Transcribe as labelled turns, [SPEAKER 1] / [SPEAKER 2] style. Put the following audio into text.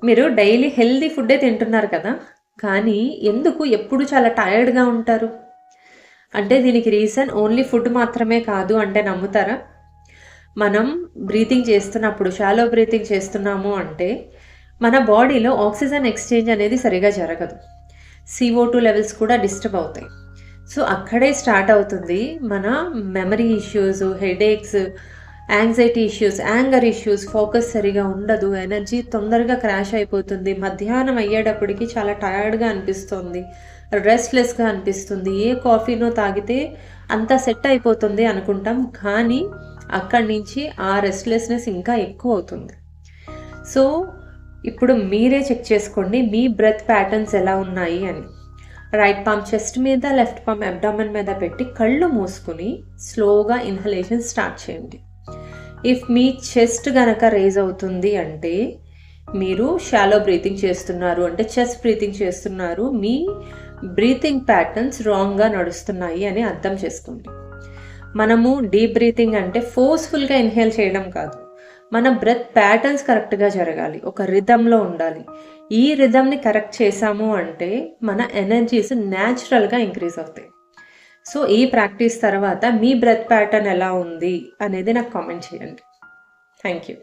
[SPEAKER 1] మీరు daily healthy ఫుడ్డే తింటున్నారు కదా! కానీ ఎందుకు ఎప్పుడు చాలా టైర్డ్‌గా ఉంటారు? అంటే దీనికి రీజన్ ఓన్లీ ఫుడ్ మాత్రమే కాదు అంటే నమ్ముతారా? మనం బ్రీతింగ్ చేస్తున్నప్పుడు షాలో బ్రీతింగ్ చేస్తున్నాము అంటే మన బాడీలో ఆక్సిజన్ ఎక్స్‌చేంజ్ అనేది సరిగ్గా జరగదు. CO2 లెవెల్స్ కూడా డిస్టర్బ్ అవుతాయి. సో, అక్కడే స్టార్ట్ అవుతుంది మన memory issues, headaches, anxiety issues, anger issues, focus సరిగ్గా ఉండదు, ఎనర్జీ తొందరగా క్రాష్ అయిపోతుంది. మధ్యాహ్నం అయ్యేటప్పటికి చాలా టయర్డ్‌గా అనిపిస్తుంది. రెస్ట్‌లెస్‌గా అనిపిస్తుంది. ఏ కాఫీనో తాగితే అంతా సెట్ అయిపోతుంది అనుకుంటాం. కానీ అక్కడి నుంచి ఆ రెస్ట్‌లెస్‌నెస్ ఇంకా ఎక్కువవుతుంది. సో, ఇప్పుడు మీరే చెక్ చేసుకోండి మీ బ్రెత్ ప్యాటర్న్స్ ఎలా ఉన్నాయి అని. రైట్ పామ్ చెస్ట్ మీద, లెఫ్ట్ పామ్ అబ్డామెన్ మీద పెట్టి కళ్ళు మూసుకొని స్లోగా ఇన్హలేషన్ స్టార్ట్ చేయండి. ఇఫ్ మీ చెస్ట్ గనక రేజ్ అవుతుంది అంటే మీరు షాలో బ్రీతింగ్ చేస్తున్నారు, అంటే చెస్ట్ బ్రీతింగ్ చేస్తున్నారు. మీ బ్రీతింగ్ ప్యాటర్న్స్ రాంగ్‌గా నడుస్తున్నాయి అని అర్థం చేసుకోండి. మనము డీప్ బ్రీతింగ్ అంటే ఫోర్స్‌ఫుల్‌గా ఇన్హేల్ చేయడం కాదు. మన బ్రెత్ ప్యాటర్న్స్ కరెక్ట్‌గా జరగాలి. ఒక రిథమ్‌లో ఉండాలి. ఈ రిథమ్‌ని కరెక్ట్ చేశాము అంటే మన ఎనర్జీస్ న్యాచురల్‌గా ఇంక్రీజ్ అవుతాయి. సో, ఈ ప్రాక్టీస్ తర్వాత మీ బ్రెత్ ప్యాటర్న్ ఎలా ఉంది అనేది నాకు కామెంట్ చేయండి. Thank you.